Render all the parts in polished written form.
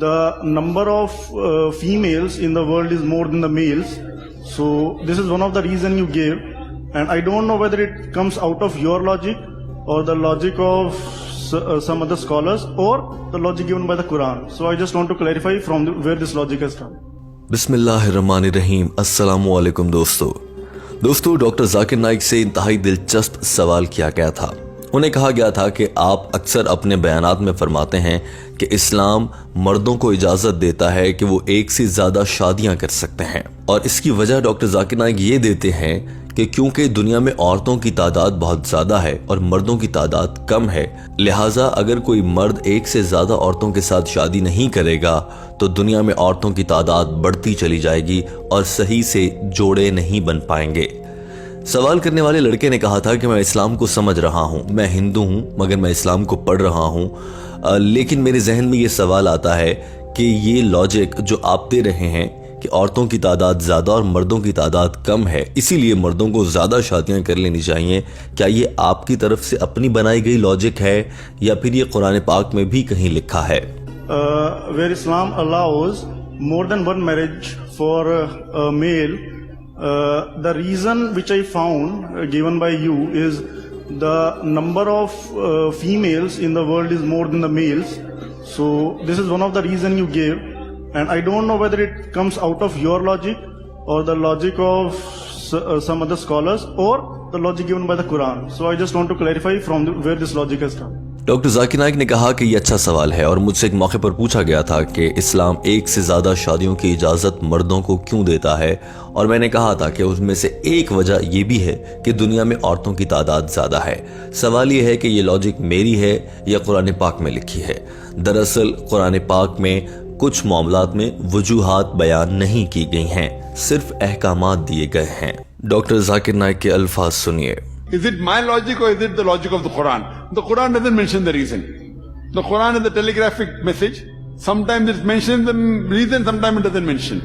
the number of females in the world is more than the males. So this is one of the reason you gave, and I don't know whether it comes out of your logic or the logic of some other scholars or the logic given by the Quran. So I just want to clarify from where this logic has come. बिस्मिल्लाहिर्रहमानिर्रहीम। अस्सलामु अलैकुम दोस्तों, doctor Zakir Naik से इंतहाई दिलचस्प सवाल किया गया था। उन्हें कहा गया था कि आप अक्सर अपने बयानात में फरमाते हैं कि इस्लाम मर्दों को इजाज़त देता है कि वो एक से ज़्यादा शादियां कर सकते हैं, और इसकी वजह डॉक्टर जाकिर नाइक ये देते हैं कि क्योंकि दुनिया में औरतों की तादाद बहुत ज़्यादा है और मर्दों की तादाद कम है, लिहाजा अगर कोई मर्द एक से ज़्यादा औरतों के साथ शादी नहीं करेगा तो दुनिया में औरतों की तादाद बढ़ती चली जाएगी और सही से जोड़े नहीं बन पाएंगे। सवाल करने वाले लड़के ने कहा था कि मैं इस्लाम को समझ रहा हूँ, मैं हिंदू हूँ, मगर मैं इस्लाम को पढ़ रहा हूँ, लेकिन मेरे जहन में ये सवाल आता है कि ये लॉजिक जो आप दे रहे हैं कि औरतों की तादाद ज़्यादा और मर्दों की तादाद कम है, इसीलिए मर्दों को ज़्यादा शादियां कर लेनी चाहिए, क्या ये आपकी तरफ से अपनी बनाई गई लॉजिक है या फिर ये कुरान पाक में भी कहीं लिखा है? Where Islam allows more than one marriage for a male, the reason which I found given by you is the number of females in the world is more than the males. So this is one of the reason you gave, and I don't know whether it comes out of your logic or the logic of some other scholars or the logic given by the Quran. So I just want to clarify from where this logic has come. Doctor Zakir Naik ने कहा कि यह अच्छा सवाल है और मुझसे एक मौके पर पूछा गया था कि इस्लाम एक से ज़्यादा शादियों की इजाज़त मर्दों को क्यों देता है, और मैंने कहा था कि उसमें से एक वजह यह भी है कि दुनिया में औरतों की तादाद ज़्यादा है। सवाल यह है कि ये लॉजिक मेरी है या कुरान पाक में लिखी है। दरअसल कुरान पाक में कुछ मामलात में वजूहात बयान नहीं की गई हैं, सिर्फ अहकामात दिए गए हैं। डॉक्टर जाकिर नाइक के अल्फाज सुनिए। Is it my logic or is it the logic of the Quran? The Quran doesn't mention the reason. The Quran is a telegraphic message. Sometimes it mentions the reason, sometimes it doesn't mention.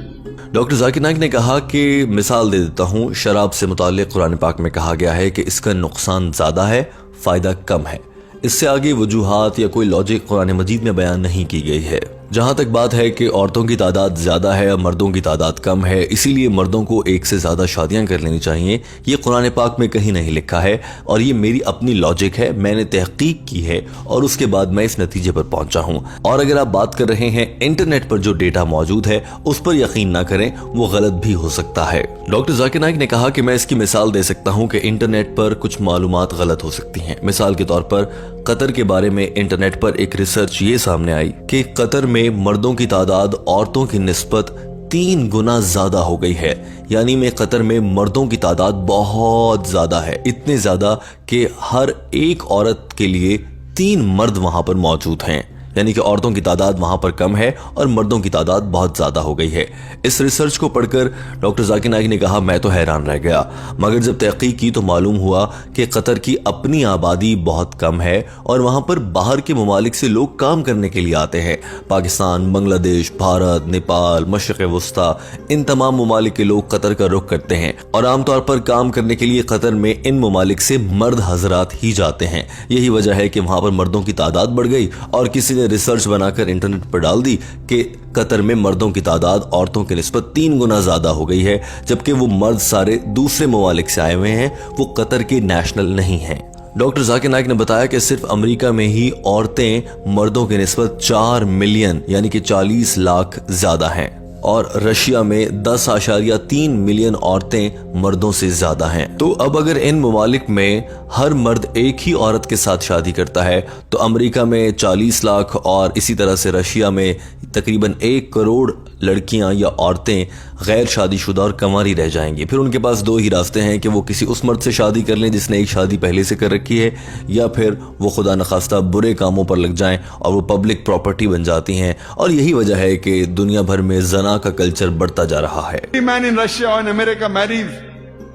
Doctor Zakir Naik ने कहा कि मिसाल दे देता हूँ, शराब से मुताल्लिक कुरान पाक में कहा गया है कि इसका नुकसान ज़्यादा है, फ़ायदा कम है। इससे आगे वजूहात या कोई लॉजिक कुरान मजीद में बयान नहीं की गई है। जहां तक बात है कि औरतों की तादाद ज़्यादा है और मर्दों की तादाद कम है, इसीलिए मर्दों को एक से ज़्यादा शादियां कर लेनी चाहिए, ये कुरान पाक में कहीं नहीं लिखा है और ये मेरी अपनी लॉजिक है, मैंने तहकीक की है और उसके बाद मैं इस नतीजे पर पहुंचा हूं। और अगर आप बात कर रहे हैं इंटरनेट पर जो डेटा मौजूद है उस पर यकीन ना करें, वो गलत भी हो सकता है। डॉक्टर जाकिर नाइक ने कहा कि मैं इसकी मिसाल दे सकता हूँ कि इंटरनेट पर कुछ मालूमात गलत हो सकती हैं। मिसाल के तौर पर कतर के बारे में इंटरनेट पर एक रिसर्च ये सामने आई कि कतर में मर्दों की तादाद औरतों की निस्बत 3 गुना ज्यादा हो गई है। यानी में कतर में मर्दों की तादाद बहुत ज्यादा है, इतने ज्यादा कि हर एक औरत के लिए 3 मर्द वहां पर मौजूद हैं। यानी कि औरतों की तादाद वहां पर कम है और मर्दों की तादाद बहुत ज्यादा हो गई है। इस रिसर्च को पढ़कर डॉक्टर जाकिर नाइक ने कहा, मैं तो हैरान रह गया, मगर जब तहकीक की तो मालूम हुआ कि कतर की अपनी आबादी बहुत कम है और वहां पर बाहर के ममालिक से लोग काम करने के लिए आते हैं। पाकिस्तान, बांग्लादेश, भारत, नेपाल, मशरिक़ वस्ता, इन तमाम ममालिक के लोग कतर का रुख करते हैं और आमतौर पर काम करने के लिए कतर में इन ममालिक से मर्द हजरात ही जाते हैं। यही वजह है कि वहां पर मर्दों की तादाद बढ़ गई और किसी ने रिसर्च बनाकर इंटरनेट पर डाल दी कि कतर में मर्दों की तादाद औरतों की निस्बत 3 गुना ज्यादा हो गई है, जबकि वो मर्द सारे दूसरे ममालिक से आए हुए हैं, वो कतर के नेशनल नहीं हैं। डॉक्टर जाकिर नाइक ने बताया कि सिर्फ अमेरिका में ही औरतें मर्दों की निस्बत 4 मिलियन यानी कि 40 लाख ज्यादा हैं और रशिया में 10.3 मिलियन औरतें मर्दों से ज्यादा हैं। तो अब अगर इन ममालिक में हर मर्द एक ही औरत के साथ शादी करता है तो अमेरिका में 40 लाख और इसी तरह से रशिया में तकरीबन 1 करोड़ लड़कियां या औरतें गैर शादीशुदा और कंवारी रह जाएंगी। फिर उनके पास 2 ही रास्ते हैं कि वो किसी उस मर्द से शादी कर लें जिसने एक शादी पहले से कर रखी है, या फिर वो खुदा न खास्ता बुरे कामों पर लग जाएं और वो पब्लिक प्रॉपर्टी बन जाती हैं। और यही वजह है कि दुनिया भर में जना का कल्चर बढ़ता जा रहा है। Every man in Russia or in America marries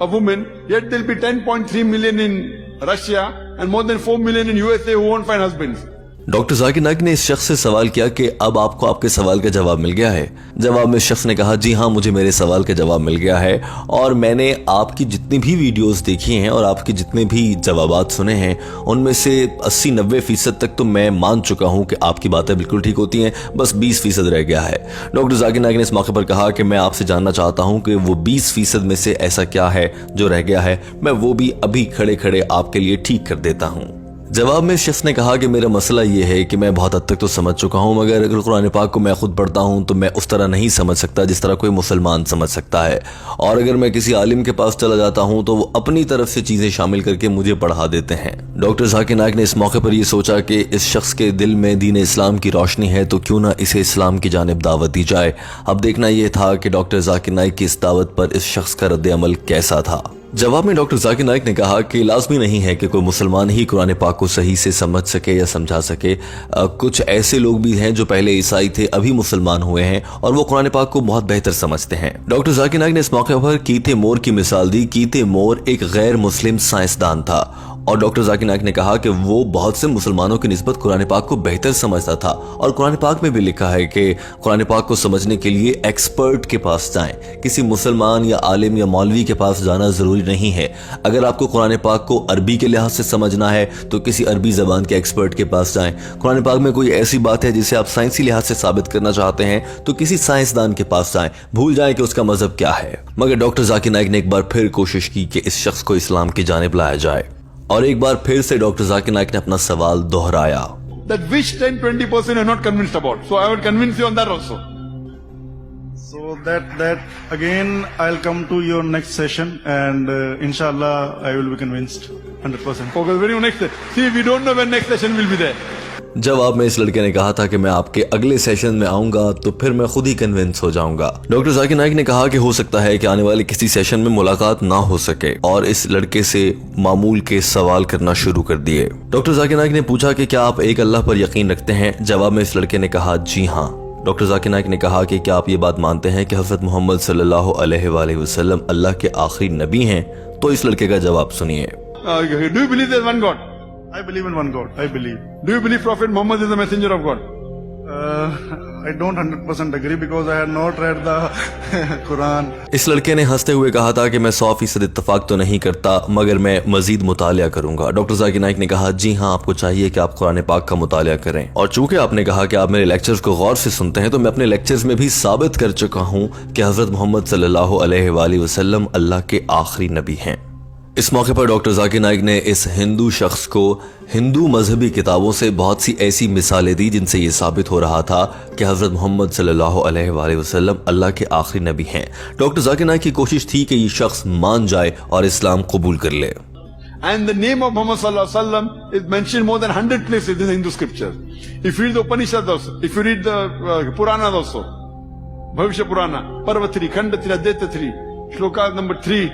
a woman, yet there'll be 10.3 million in Russia and more than 4 million in USA who won't find husbands. Doctor Zakir Naik ने इस शख्स से सवाल किया कि अब आपको आपके सवाल का जवाब मिल गया है। जवाब में शख्स ने कहा, जी हाँ, मुझे मेरे सवाल का जवाब मिल गया है और मैंने आपकी जितनी भी वीडियोस देखी हैं और आपके जितने भी जवाबात सुने हैं उनमें से 80-90% तक तो मैं मान चुका हूं कि आपकी बातें बिल्कुल ठीक होती हैं, बस 20% रह गया है। डॉक्टर जाकिर नाइक ने इस मौके पर कहा कि मैं आपसे जानना चाहता हूं कि वो 20% में से ऐसा क्या है जो रह गया है, मैं वो भी अभी खड़े खड़े आपके लिए ठीक कर देता हूं। जवाब में शख्स ने कहा कि मेरा मसला ये है कि मैं बहुत हद तक तो समझ चुका हूं, मगर अगर कुरान पाक को मैं खुद पढ़ता हूं तो मैं उस तरह नहीं समझ सकता जिस तरह कोई मुसलमान समझ सकता है, और अगर मैं किसी आलिम के पास चला जाता हूं तो वो अपनी तरफ से चीजें शामिल करके मुझे पढ़ा देते हैं। डॉक्टर जाकिर नाइक ने इस मौके पर यह सोचा कि इस शख्स के दिल में दीन इस्लाम की रोशनी है तो क्यों ना इसे इस्लाम की जानिब दावत दी जाए। अब देखना यह था कि डॉक्टर जाकिर नाइक की इस दावत पर इस शख्स का रद्द अमल कैसा था। जवाब में डॉक्टर जाकिर नाइक ने कहा कि लाजमी नहीं है कि कोई मुसलमान ही कुरान पाक को सही से समझ सके या समझा सके। कुछ ऐसे लोग भी हैं जो पहले ईसाई थे, अभी मुसलमान हुए हैं और वो कुरान पाक को बहुत बेहतर समझते हैं। डॉक्टर जाकिर नाइक ने इस मौके पर कीते मोर की मिसाल दी। कीते मोर एक गैर मुस्लिम साइंसदान था और डॉक्टर जाकिर नाइक ने कहा कि वो बहुत से मुसलमानों की निस्बत कुरान पाक को बेहतर समझता था और कुरान पाक में भी लिखा है कि कुरान पाक को समझने के लिए एक्सपर्ट के पास जाएं। किसी मुसलमान या आलिम या मौलवी के पास जाना जरूरी नहीं है। अगर आपको कुरान पाक को अरबी के लिहाज से समझना है तो किसी अरबी जबान के एक्सपर्ट के पास जाएं। कुरान पाक में कोई ऐसी बात है जिसे आप साइंसी लिहाज से साबित करना चाहते हैं तो किसी साइंसदान के पास जाएं। भूल जाएं कि उसका मजहब क्या है। मगर डॉक्टर जाकिर नाइक ने एक बार फिर कोशिश की कि इस शख्स को इस्लाम की जानिब लाया जाए और एक बार फिर से डॉक्टर जाकिर नाइक ने अपना सवाल दोहराया। That which 10-20% you're not convinced about. So I will convince you on that also. So that again I'll come to your next session and inshallah I will be convinced 100%. Focus very next. See, we don't know when next session will be there. जवाब में इस लड़के ने कहा था कि मैं आपके अगले सेशन में आऊंगा तो फिर मैं खुद ही कन्विंस हो जाऊंगा। डॉक्टर जाकिर नाइक ने कहा कि हो सकता है कि आने वाले किसी सेशन में मुलाकात ना हो सके और इस लड़के से मामूल के सवाल करना शुरू कर दिए। डॉक्टर जाकिर नाइक ने पूछा कि क्या आप एक अल्लाह पर यकीन रखते हैं। जवाब में इस लड़के ने कहा, जी हाँ। डॉक्टर जाकिर नाइक ने कहा कि क्या आप ये बात मानते हैं कि हज़रत मोहम्मद सल्लल्लाहु अलैहि वसल्लम अल्लाह के आखिरी नबी हैं। तो इस लड़के का जवाब सुनिए। Do you believe there's one God? I believe in one God. I believe. Do you believe Prophet Muhammad is the messenger of God? I don't 100% agree because I had not read the Quran. इस लड़के ने हंसते हुए कहा था कि मैं 100% इत्तफाक तो नहीं करता मगर मैं मजीद मुतालिया करूंगा। डॉक्टर जाकिर नाइक ने कहा, जी हाँ, आपको चाहिए कि आप कुरान पाक का मुतालिया करें और चूंकि आपने कहा कि आप मेरे लेक्चर्स को गौर से सुनते हैं तो मैं अपने लेक्चर्स में भी साबित कर चुका हूँ कि हजरत मोहम्मद सल्लल्लाहु अलैहि वसल्लम अल्लाह के आखिरी नबी हैं। इस मौके पर डॉक्टर जाकिर नाइक ने इस हिंदू शख्स को हिंदू मजहबी किताबों से बहुत सी ऐसी मिसालें दी जिनसे ये साबित हो रहा था कि हजरत मोहम्मद सल्लल्लाहु अलैहि वसल्लम अल्लाह के आखिरी नबी हैं। डॉक्टर जाकिर नाइक की कोशिश थी कि ये शख्स मान जाए और इस्लाम कबूल कर ले। And the name of Muhammad sallallahu alaihi wasallam is mentioned more than 100 places in the Hindu scripture. If you read the Upanishads also, if you read the Puranas also, Bhavishya Purana, Parva 3, Khanda 3, Advaita 3, Shloka number 3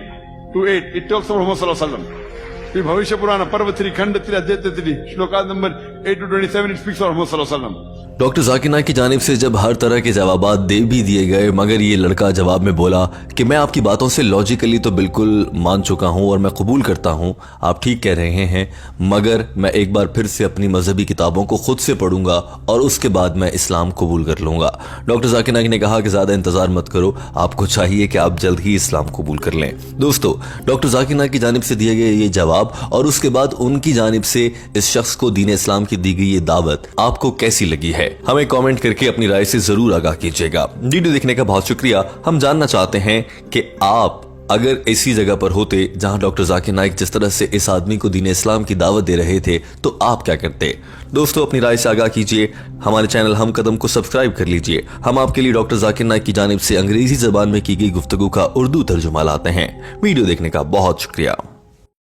to 8, it talks about Muhammad sallallahu alaihi wasallam. If Bhavishya Purana, Parva 3, Khanda 3, Advaita 3, Shloka number 8 to 27, it speaks about Muhammad sallallahu alaihi wasallam. Doctor Zakir Naik की जानिब से जब हर तरह के जवाबात दे भी दिए गए मगर ये लड़का जवाब में बोला कि मैं आपकी बातों से लॉजिकली तो बिल्कुल मान चुका हूँ और मैं कबूल करता हूँ, आप ठीक कह रहे हैं, मगर मैं एक बार फिर से अपनी मजहबी किताबों को खुद से पढ़ूंगा और उसके बाद मैं इस्लाम कबूल कर लूंगा। डॉक्टर जाकिर नाइक ने कहा कि ज्यादा इंतजार मत करो, आपको चाहिए कि आप जल्द ही इस्लाम कबूल कर लें। दोस्तों, डॉक्टर जाकिर नाइक की जानिब से दिए गए ये जवाब और उसके बाद उनकी जानिब से इस शख्स को दीन इस्लाम की दी गई ये दावत आपको कैसी लगी है, हमें कमेंट करके अपनी राय से जरूर आगाह कीजिएगा। वीडियो देखने का बहुत शुक्रिया। हम जानना चाहते हैं कि आप अगर ऐसी जगह पर होते जहां डॉक्टर जाकिर नाइक जिस तरह से इस आदमी को दीन इस्लाम की दावत दे रहे थे तो आप क्या करते। दोस्तों, अपनी राय से आगाह कीजिए। हमारे चैनल हम कदम को सब्सक्राइब कर लीजिए। हम आपके लिए डॉक्टर जाकिर नाइक की जानिब से अंग्रेजी जबान में की गई गुफ्तगू का उर्दू तर्जुमा लाते हैं। वीडियो देखने का बहुत शुक्रिया।